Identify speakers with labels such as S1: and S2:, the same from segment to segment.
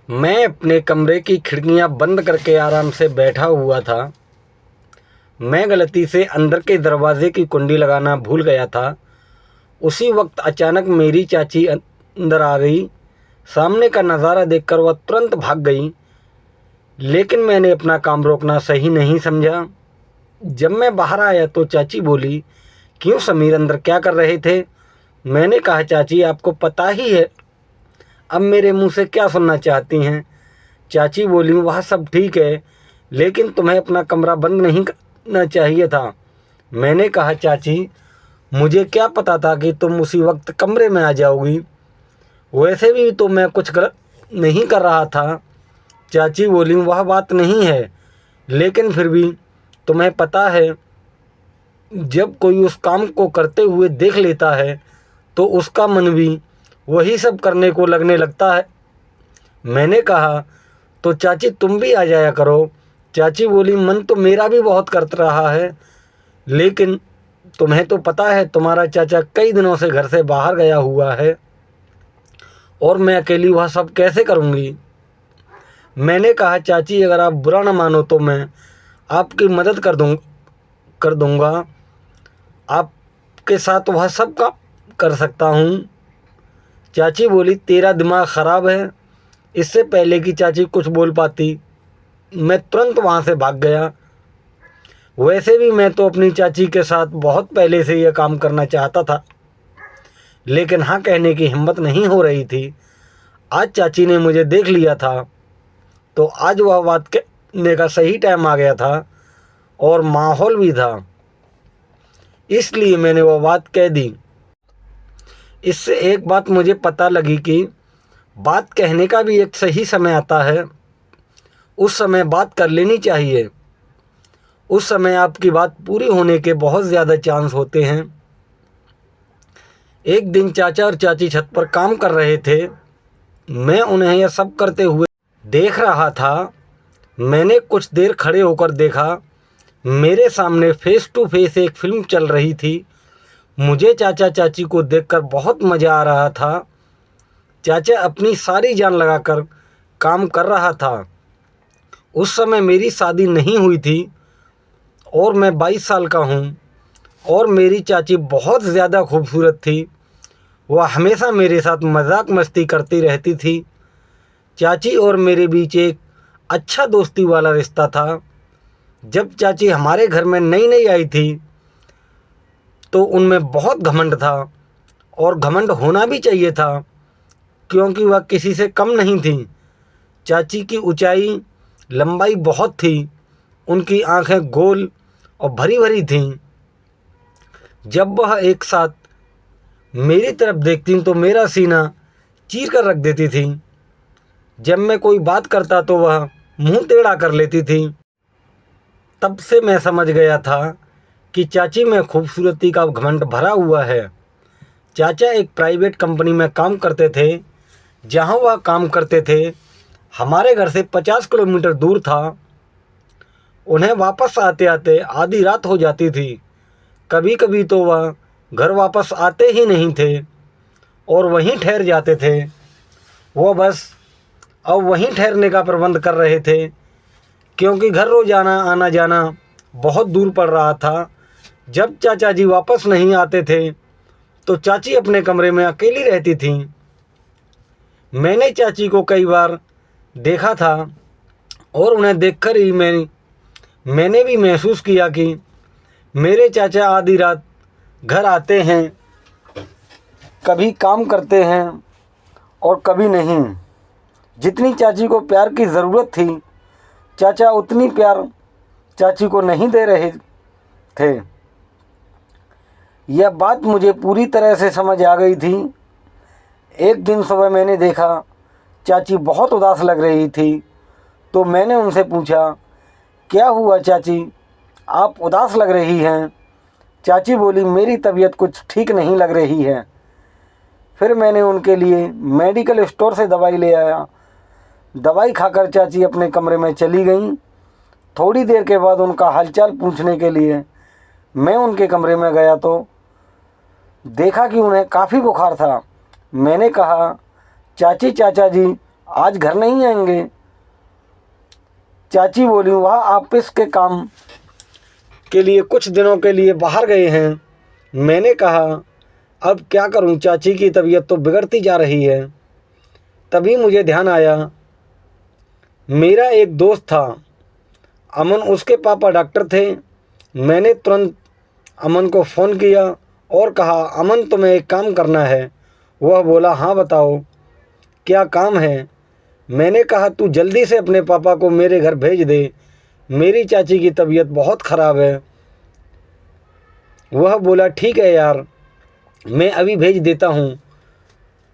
S1: मैं अपने कमरे की खिड़कियां बंद करके आराम से बैठा हुआ था। मैं गलती से अंदर के दरवाजे की कुंडी लगाना भूल गया था। उसी वक्त अचानक मेरी चाची अंदर आ गई। सामने का नज़ारा देखकर वह तुरंत भाग गई, लेकिन मैंने अपना काम रोकना सही नहीं समझा। जब मैं बाहर आया तो चाची बोली, क्यों समीर, अंदर क्या कर रहे थे? मैंने कहा, चाची आपको पता ही है। अब मेरे मुंह से क्या सुनना चाहती हैं? चाची बोली, वह सब ठीक है, लेकिन तुम्हें अपना कमरा बंद नहीं करना चाहिए था। मैंने कहा, चाची मुझे क्या पता था कि तुम उसी वक्त कमरे में आ जाओगी। वैसे भी तो मैं कुछ गलत नहीं कर रहा था। चाची बोली, वह बात नहीं है, लेकिन फिर भी तुम्हें पता है, जब कोई उस काम को करते हुए देख लेता है तो उसका मन भी वही सब करने को लगने लगता है। मैंने कहा, तो चाची तुम भी आ जाया करो। चाची बोली, मन तो मेरा भी बहुत कर रहा है, लेकिन तुम्हें तो पता है तुम्हारा चाचा कई दिनों से घर से बाहर गया हुआ है और मैं अकेली वह सब कैसे करूँगी। मैंने कहा, चाची अगर आप बुरा न मानो तो मैं आपकी मदद कर दूँगा। आपके साथ वह सब काम कर सकता हूँ। चाची बोली, तेरा दिमाग ख़राब है। इससे पहले कि चाची कुछ बोल पाती, मैं तुरंत वहाँ से भाग गया। वैसे भी मैं तो अपनी चाची के साथ बहुत पहले से यह काम करना चाहता था, लेकिन हाँ कहने की हिम्मत नहीं हो रही थी। आज चाची ने मुझे देख लिया था, तो आज वह बात कहने का सही टाइम आ गया था और माहौल भी था, इसलिए मैंने वह बात कह दी। इससे एक बात मुझे पता लगी कि बात कहने का भी एक सही समय आता है। उस समय बात कर लेनी चाहिए। उस समय आपकी बात पूरी होने के बहुत ज़्यादा चांस होते हैं। एक दिन चाचा और चाची छत पर काम कर रहे थे। मैं उन्हें यह सब करते हुए देख रहा था। मैंने कुछ देर खड़े होकर देखा। मेरे सामने फेस टू फेस एक फिल्म चल रही थी। मुझे चाचा चाची को देखकर बहुत मज़ा आ रहा था। चाचा अपनी सारी जान लगाकर काम कर रहा था। उस समय मेरी शादी नहीं हुई थी और मैं 22 साल का हूँ और मेरी चाची बहुत ज़्यादा खूबसूरत थी। वह हमेशा मेरे साथ मजाक मस्ती करती रहती थी। चाची और मेरे बीच एक अच्छा दोस्ती वाला रिश्ता था। जब चाची हमारे घर में नई नई आई थी तो उनमें बहुत घमंड था, और घमंड होना भी चाहिए था, क्योंकि वह किसी से कम नहीं थी। चाची की ऊंचाई लंबाई बहुत थी। उनकी आंखें गोल और भरी भरी थीं। जब वह एक साथ मेरी तरफ देखती तो मेरा सीना चीर कर रख देती थी। जब मैं कोई बात करता तो वह मुंह टेढ़ा कर लेती थी। तब से मैं समझ गया था कि चाची में खूबसूरती का घमंड भरा हुआ है। चाचा एक प्राइवेट कंपनी में काम करते थे। जहां वह काम करते थे हमारे घर से 50 किलोमीटर दूर था। उन्हें वापस आते आते आधी रात हो जाती थी। कभी कभी तो वह घर वापस आते ही नहीं थे और वहीं ठहर जाते थे। वो बस अब वहीं ठहरने का प्रबंध कर रहे थे, क्योंकि घर रोजाना आना जाना बहुत दूर पड़ रहा था। जब चाचा जी वापस नहीं आते थे तो चाची अपने कमरे में अकेली रहती थीं। मैंने चाची को कई बार देखा था और उन्हें देखकर ही मैंने भी महसूस किया कि मेरे चाचा आधी रात घर आते हैं, कभी काम करते हैं और कभी नहीं। जितनी चाची को प्यार की ज़रूरत थी, चाचा उतनी प्यार चाची को नहीं दे रहे थे। यह बात मुझे पूरी तरह से समझ आ गई थी। एक दिन सुबह मैंने देखा चाची बहुत उदास लग रही थी, तो मैंने उनसे पूछा, क्या हुआ चाची, आप उदास लग रही हैं? चाची बोली, मेरी तबीयत कुछ ठीक नहीं लग रही है। फिर मैंने उनके लिए मेडिकल स्टोर से दवाई ले आया। दवाई खाकर चाची अपने कमरे में चली गईं। थोड़ी देर के बाद उनका हालचाल पूछने के लिए मैं उनके कमरे में गया तो देखा कि उन्हें काफ़ी बुखार था। मैंने कहा, चाची चाचा जी आज घर नहीं आएंगे? चाची बोली वह ऑफिस के काम के लिए कुछ दिनों के लिए बाहर गए हैं। मैंने कहा अब क्या करूं, चाची की तबीयत तो बिगड़ती जा रही है। तभी मुझे ध्यान आया, मेरा एक दोस्त था अमन, उसके पापा डॉक्टर थे। मैंने तुरंत अमन को फ़ोन किया और कहा अमन तुम्हें एक काम करना है। वह बोला हाँ बताओ क्या काम है। मैंने कहा तू जल्दी से अपने पापा को मेरे घर भेज दे, मेरी चाची की तबीयत बहुत ख़राब है। वह बोला ठीक है यार, मैं अभी भेज देता हूँ।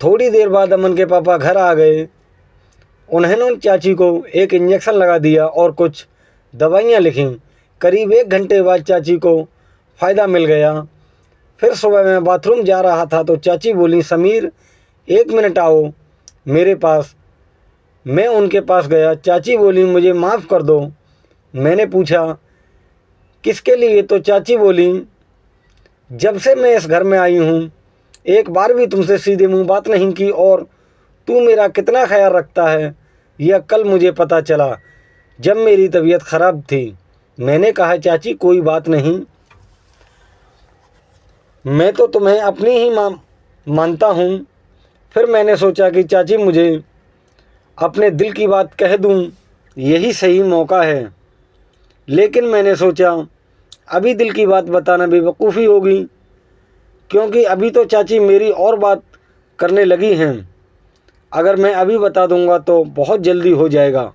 S1: थोड़ी देर बाद अमन के पापा घर आ गए। उन्होंने चाची को एक इंजेक्शन लगा दिया और कुछ दवाइयाँ लिखीं। करीब 1 घंटे बाद चाची को फ़ायदा मिल गया। फिर सुबह मैं बाथरूम जा रहा था तो चाची बोली समीर 1 मिनट आओ मेरे पास। मैं उनके पास गया। चाची बोली मुझे माफ़ कर दो। मैंने पूछा किसके लिए? तो चाची बोली जब से मैं इस घर में आई हूँ एक बार भी तुमसे सीधे मुंह बात नहीं की और तू मेरा कितना ख्याल रखता है यह कल मुझे पता चला जब मेरी तबीयत ख़राब थी। मैंने कहा चाची कोई बात नहीं, मैं तो तुम्हें अपनी ही मानता हूँ। फिर मैंने सोचा कि चाची मुझे अपने दिल की बात कह दूँ, यही सही मौका है। लेकिन मैंने सोचा अभी दिल की बात बताना बेवकूफ़ी होगी, क्योंकि अभी तो चाची मेरी और बात करने लगी हैं। अगर मैं अभी बता दूंगा तो बहुत जल्दी हो जाएगा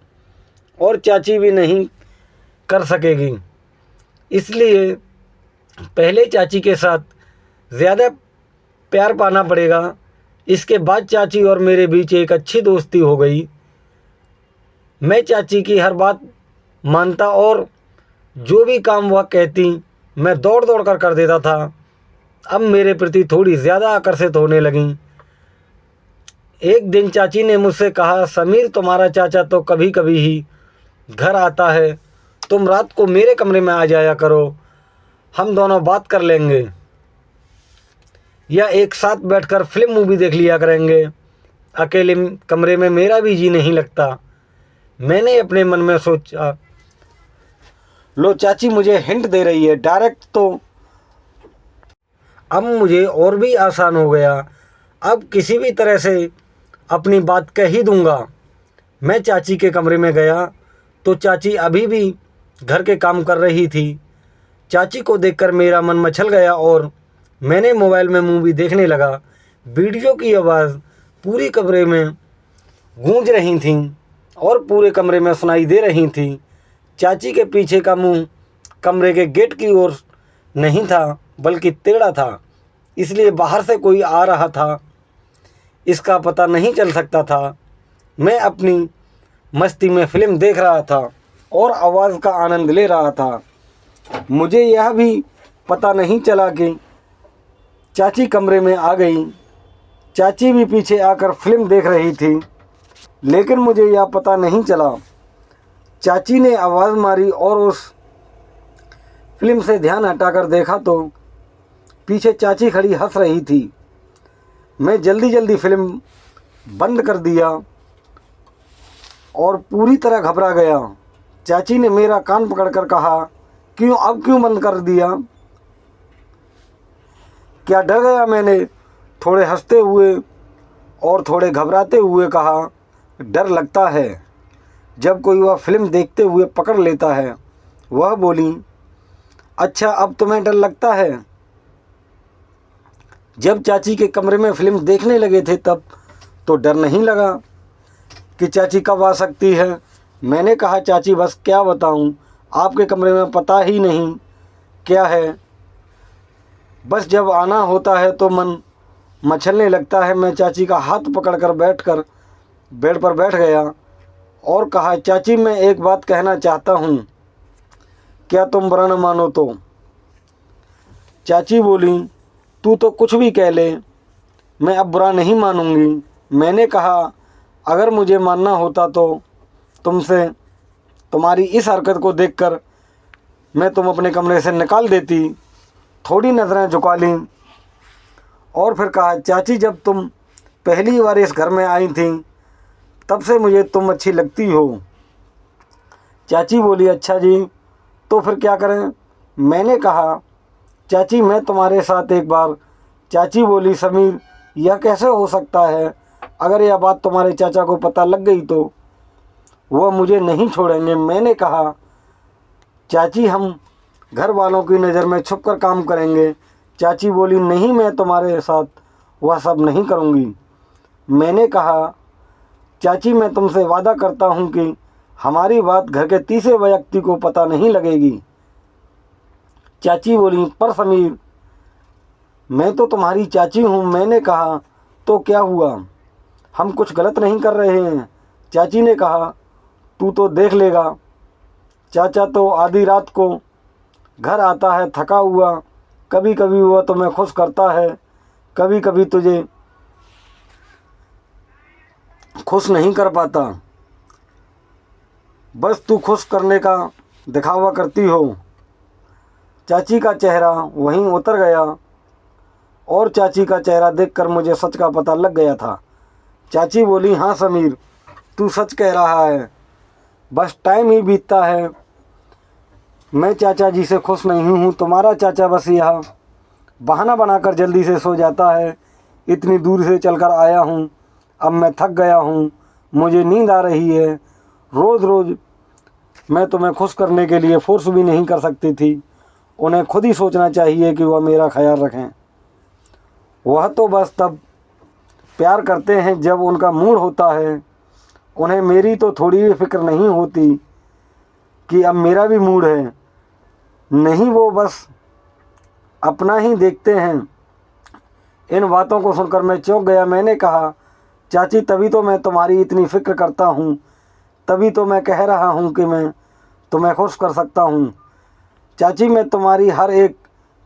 S1: और चाची भी नहीं कर सकेगी। इसलिए पहले चाची के साथ ज़्यादा प्यार पाना पड़ेगा। इसके बाद चाची और मेरे बीच एक अच्छी दोस्ती हो गई। मैं चाची की हर बात मानता और जो भी काम वह कहती मैं दौड़ दौड़ कर देता था। अब मेरे प्रति थोड़ी ज़्यादा आकर्षित होने लगीं। एक दिन चाची ने मुझसे कहा समीर तुम्हारा चाचा तो कभी कभी ही घर आता है, तुम रात को मेरे कमरे में आ जाया करो, हम दोनों बात कर लेंगे या एक साथ बैठकर फिल्म मूवी देख लिया करेंगे। अकेले कमरे में मेरा भी जी नहीं लगता। मैंने अपने मन में सोचा लो चाची मुझे हिंट दे रही है डायरेक्ट, तो अब मुझे और भी आसान हो गया। अब किसी भी तरह से अपनी बात कह ही दूंगा। मैं चाची के कमरे में गया तो चाची अभी भी घर के काम कर रही थी। चाची को देखकर मेरा मन मचल गया और मैंने मोबाइल में मूवी देखने लगा। वीडियो की आवाज़ पूरी कमरे में गूंज रही थी और पूरे कमरे में सुनाई दे रही थी। चाची के पीछे का मुंह कमरे के गेट की ओर नहीं था बल्कि टेढ़ा था, इसलिए बाहर से कोई आ रहा था इसका पता नहीं चल सकता था। मैं अपनी मस्ती में फिल्म देख रहा था और आवाज़ का आनंद ले रहा था। मुझे यह भी पता नहीं चला कि चाची कमरे में आ गई। चाची भी पीछे आकर फिल्म देख रही थी, लेकिन मुझे यह पता नहीं चला। चाची ने आवाज़ मारी और उस फिल्म से ध्यान हटाकर देखा तो पीछे चाची खड़ी हंस रही थी। मैं जल्दी जल्दी फिल्म बंद कर दिया और पूरी तरह घबरा गया। चाची ने मेरा कान पकड़कर कहा क्यों, अब क्यों बंद कर दिया? क्या डर गया? मैंने थोड़े हंसते हुए और थोड़े घबराते हुए कहा डर लगता है जब कोई वह फिल्म देखते हुए पकड़ लेता है। वह बोली अच्छा अब तुम्हें डर लगता है? जब चाची के कमरे में फिल्म देखने लगे थे तब तो डर नहीं लगा कि चाची कब आ सकती है। मैंने कहा चाची बस क्या बताऊं, आपके कमरे में पता ही नहीं क्या है, बस जब आना होता है तो मन मचलने लगता है। मैं चाची का हाथ पकड़कर बेड पर बैठ गया और कहा चाची मैं एक बात कहना चाहता हूँ, क्या तुम बुरा न मानो तो? चाची बोली तू तो कुछ भी कह ले, मैं अब बुरा नहीं मानूंगी। मैंने कहा अगर मुझे मानना होता तो तुमसे तुम्हारी इस हरकत को देखकर मैं तुम अपने कमरे से निकाल देती। थोड़ी नज़रें झुका लीं और फिर कहा चाची जब तुम पहली बार इस घर में आई थी तब से मुझे तुम अच्छी लगती हो। चाची बोली, अच्छा जी, तो फिर क्या करें? मैंने कहा, चाची मैं तुम्हारे साथ एक बार। चाची बोली, समीर यह कैसे हो सकता है? अगर यह बात तुम्हारे चाचा को पता लग गई तो वह मुझे नहीं छोड़ेंगे। मैंने कहा, चाची हम घर वालों की नज़र में छुप कर काम करेंगे। चाची बोली, नहीं मैं तुम्हारे साथ वह सब नहीं करूँगी। मैंने कहा, चाची मैं तुमसे वादा करता हूँ कि हमारी बात घर के तीसरे व्यक्ति को पता नहीं लगेगी। चाची बोली, पर समीर मैं तो तुम्हारी चाची हूँ। मैंने कहा, तो क्या हुआ, हम कुछ गलत नहीं कर रहे हैं। चाची ने कहा, तू तो देख लेगा। चाचा तो आधी रात को घर आता है थका हुआ। कभी कभी वह तुम्हें खुश करता है, कभी कभी तुझे खुश नहीं कर पाता। बस तू खुश करने का दिखावा करती हो। चाची का चेहरा वहीं उतर गया और चाची का चेहरा देखकर मुझे सच का पता लग गया था। चाची बोली, हाँ समीर तू सच कह रहा है, बस टाइम ही बीतता है। मैं चाचा जी से खुश नहीं हूँ। तुम्हारा चाचा बस यह बहाना बनाकर जल्दी से सो जाता है। इतनी दूर से चलकर आया हूँ, अब मैं थक गया हूँ, मुझे नींद आ रही है। रोज़ रोज़ मैं तुम्हें खुश करने के लिए फोर्स भी नहीं कर सकती थी। उन्हें खुद ही सोचना चाहिए कि वह मेरा ख्याल रखें। वह तो बस तब प्यार करते हैं जब उनका मूड होता है। उन्हें मेरी तो थोड़ी भी फिक्र नहीं होती कि अब मेरा भी मूड है। नहीं, वो बस अपना ही देखते हैं। इन बातों को सुनकर मैं चौंक गया। मैंने कहा, चाची तभी तो मैं तुम्हारी इतनी फ़िक्र करता हूँ, तभी तो मैं कह रहा हूँ कि मैं तुम्हें खुश कर सकता हूँ। चाची मैं तुम्हारी हर एक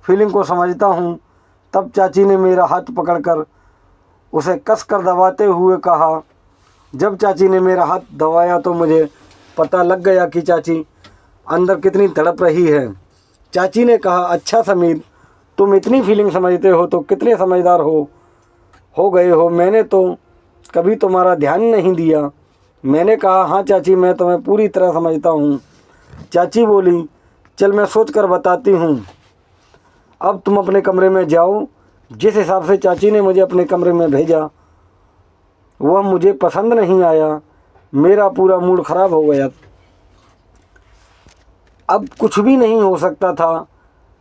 S1: फीलिंग को समझता हूँ। तब चाची ने मेरा हाथ पकड़कर उसे कसकर दबाते हुए कहा। जब चाची ने मेरा हाथ दबाया तो मुझे पता लग गया कि चाची अंदर कितनी तड़प रही है। चाची ने कहा, अच्छा समीर तुम इतनी फीलिंग समझते हो तो कितने समझदार हो गए हो। मैंने तो कभी तुम्हारा ध्यान नहीं दिया। मैंने कहा, हाँ चाची मैं तुम्हें पूरी तरह समझता हूँ। चाची बोली, चल मैं सोच कर बताती हूँ। अब तुम अपने कमरे में जाओ। जिस हिसाब से चाची ने मुझे अपने कमरे में भेजा वह मुझे पसंद नहीं आया। मेरा पूरा मूड ख़राब हो गया। अब कुछ भी नहीं हो सकता था।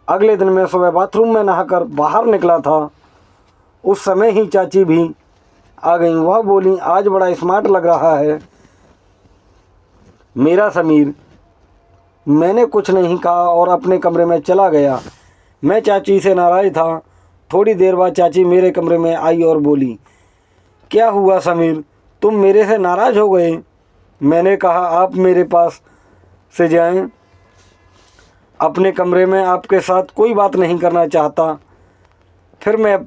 S1: अगले दिन मैं सुबह बाथरूम में नहाकर बाहर निकला था। उस समय ही चाची भी आ गई। वह बोली, आज बड़ा स्मार्ट लग रहा है मेरा समीर। मैंने कुछ नहीं कहा और अपने कमरे में चला गया। मैं चाची से नाराज़ था। थोड़ी देर बाद चाची मेरे कमरे में आई और बोली, क्या हुआ समीर, तुम मेरे से नाराज़ हो गए? मैंने कहा, आप मेरे पास से जाएं, अपने कमरे में आपके साथ कोई बात नहीं करना चाहता। फिर मैं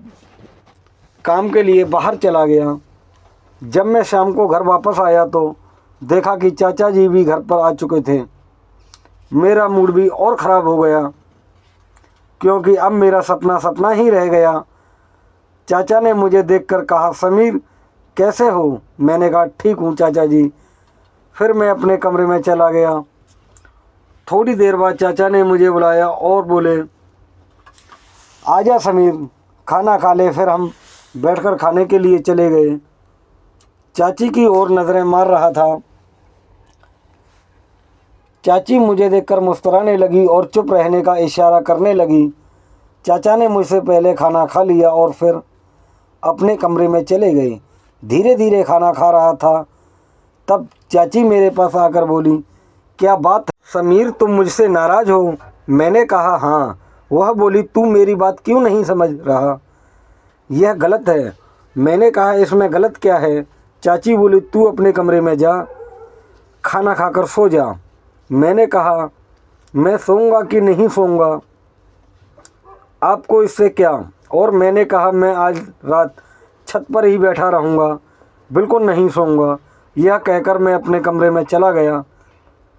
S1: काम के लिए बाहर चला गया। जब मैं शाम को घर वापस आया तो देखा कि चाचा जी भी घर पर आ चुके थे। मेरा मूड भी और ख़राब हो गया क्योंकि अब मेरा सपना सपना ही रह गया। चाचा ने मुझे देखकर कहा, समीर कैसे हो? मैंने कहा, ठीक हूँ चाचा जी। फिर मैं अपने कमरे में चला गया। थोड़ी देर बाद चाचा ने मुझे बुलाया और बोले, आजा समीर खाना खा ले। फिर हम बैठकर खाने के लिए चले गए। चाची की ओर नज़रें मार रहा था। चाची मुझे देखकर मुस्कुराने लगी और चुप रहने का इशारा करने लगी। चाचा ने मुझसे पहले खाना खा लिया और फिर अपने कमरे में चले गए। धीरे धीरे खाना खा रहा था, तब चाची मेरे पास आकर बोली, क्या बात समीर, तुम मुझसे नाराज़ हो? मैंने कहा, हाँ। वह बोली, तू मेरी बात क्यों नहीं समझ रहा? यह गलत है। मैंने कहा, इसमें गलत क्या है? चाची बोली, तू अपने कमरे में जा, खाना खाकर सो जा। मैंने कहा, मैं सोऊंगा कि नहीं सोऊंगा, आपको इससे क्या? और मैंने कहा, मैं आज रात छत पर ही बैठा रहूँगा, बिल्कुल नहीं सोऊंगा। यह कहकर मैं अपने कमरे में चला गया।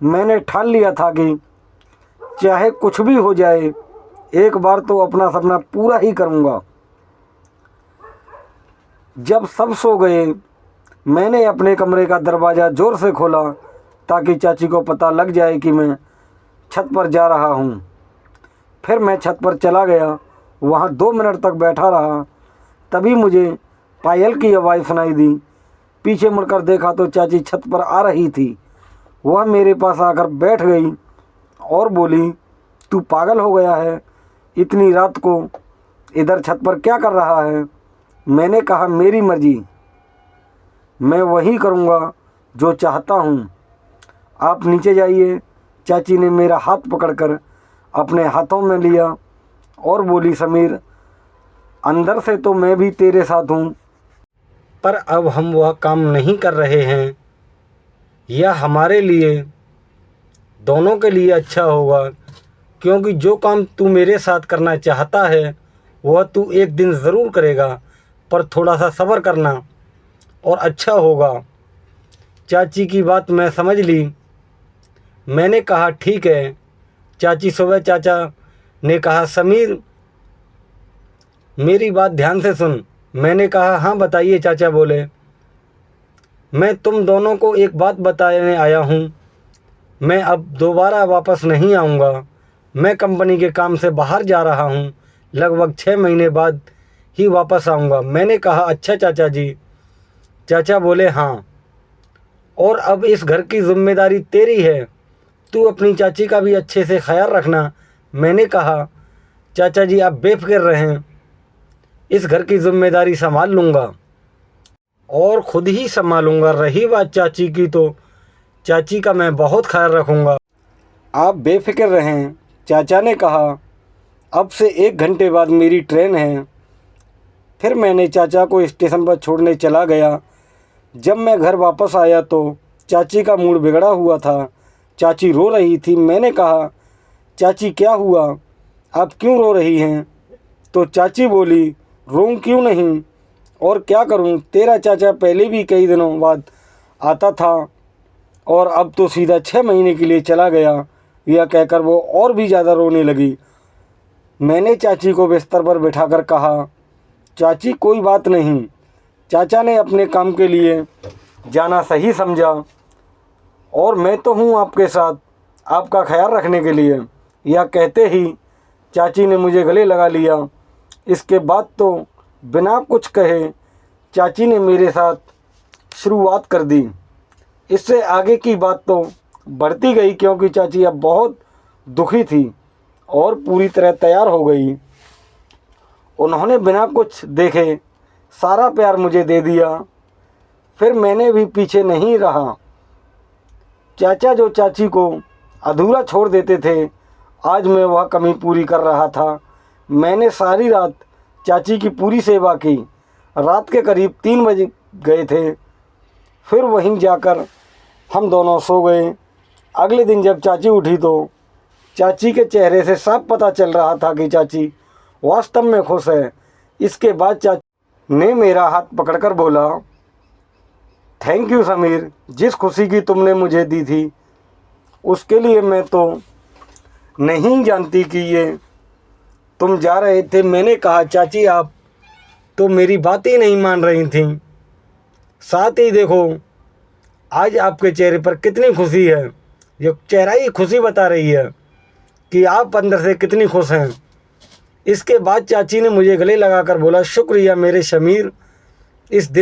S1: मैंने ठान लिया था कि चाहे कुछ भी हो जाए, एक बार तो अपना सपना पूरा ही करूँगा। जब सब सो गए मैंने अपने कमरे का दरवाज़ा ज़ोर से खोला ताकि चाची को पता लग जाए कि मैं छत पर जा रहा हूँ। फिर मैं छत पर चला गया, वहाँ 2 मिनट तक बैठा रहा। तभी मुझे पायल की आवाज़ सुनाई दी। पीछे मुड़कर देखा तो चाची छत पर आ रही थी। वह मेरे पास आकर बैठ गई और बोली, तू पागल हो गया है? इतनी रात को इधर छत पर क्या कर रहा है? मैंने कहा, मेरी मर्जी, मैं वही करूँगा जो चाहता हूँ, आप नीचे जाइए। चाची ने मेरा हाथ पकड़कर अपने हाथों में लिया और बोली, समीर, अंदर से तो मैं भी तेरे साथ हूँ, पर अब हम वह काम नहीं कर रहे हैं। यह हमारे लिए, दोनों के लिए अच्छा होगा, क्योंकि जो काम तू मेरे साथ करना चाहता है वह तू एक दिन ज़रूर करेगा, पर थोड़ा सा सब्र करना और अच्छा होगा। चाची की बात मैं समझ ली। मैंने कहा, ठीक है चाची। सुबह चाचा ने कहा, समीर, मेरी बात ध्यान से सुन। मैंने कहा, हाँ बताइए चाचा। बोले, मैं तुम दोनों को एक बात बताने आया हूँ। मैं अब दोबारा वापस नहीं आऊँगा। मैं कंपनी के काम से बाहर जा रहा हूँ। लगभग 6 महीने बाद ही वापस आऊँगा। मैंने कहा, अच्छा चाचा जी। चाचा बोले, हाँ, और अब इस घर की जिम्मेदारी तेरी है। तू अपनी चाची का भी अच्छे से ख्याल रखना। मैंने कहा, चाचा जी आप बेफिक्र रहें, इस घर की जिम्मेदारी संभाल लूँगा और ख़ुद ही संभालूँगा। रही बात चाची की, तो चाची का मैं बहुत ख्याल रखूँगा, आप बेफिक्र रहें। चाचा ने कहा, अब से 1 घंटे बाद मेरी ट्रेन है। फिर मैंने चाचा को स्टेशन पर छोड़ने चला गया। जब मैं घर वापस आया तो चाची का मूड बिगड़ा हुआ था। चाची रो रही थी। मैंने कहा, चाची क्या हुआ, आप क्यों रो रही हैं? तो चाची बोली, रोऊं क्यों नहीं, और क्या करूं, तेरा चाचा पहले भी कई दिनों बाद आता था और अब तो सीधा 6 महीने के लिए चला गया। यह कहकर वो और भी ज़्यादा रोने लगी। मैंने चाची को बिस्तर पर बिठाकर कहा, चाची कोई बात नहीं, चाचा ने अपने काम के लिए जाना सही समझा और मैं तो हूँ आपके साथ आपका ख्याल रखने के लिए। यह कहते ही चाची ने मुझे गले लगा लिया। इसके बाद तो बिना कुछ कहे चाची ने मेरे साथ शुरुआत कर दी। इससे आगे की बात तो बढ़ती गई, क्योंकि चाची अब बहुत दुखी थी और पूरी तरह तैयार हो गई। उन्होंने बिना कुछ देखे सारा प्यार मुझे दे दिया। फिर मैंने भी पीछे नहीं रहा। चाचा जो चाची को अधूरा छोड़ देते थे, आज मैं वह कमी पूरी कर रहा था। मैंने सारी रात चाची की पूरी सेवा की। रात के करीब 3 बज गए थे। फिर वहीं जाकर हम दोनों सो गए। अगले दिन जब चाची उठी तो चाची के चेहरे से साफ पता चल रहा था कि चाची वास्तव में खुश है। इसके बाद चाची ने मेरा हाथ पकड़कर बोला, थैंक यू समीर, जिस खुशी की तुमने मुझे दी थी उसके लिए। मैं तो नहीं जानती कि ये तुम जा रहे थे। मैंने कहा, चाची आप तो मेरी बात ही नहीं मान रही थी। साथ ही देखो आज आपके चेहरे पर कितनी खुशी है। ये चेहरा ही खुशी बता रही है कि आप अंदर से कितनी खुश हैं। इसके बाद चाची ने मुझे गले लगाकर बोला, शुक्रिया मेरे शमीर, इस दिन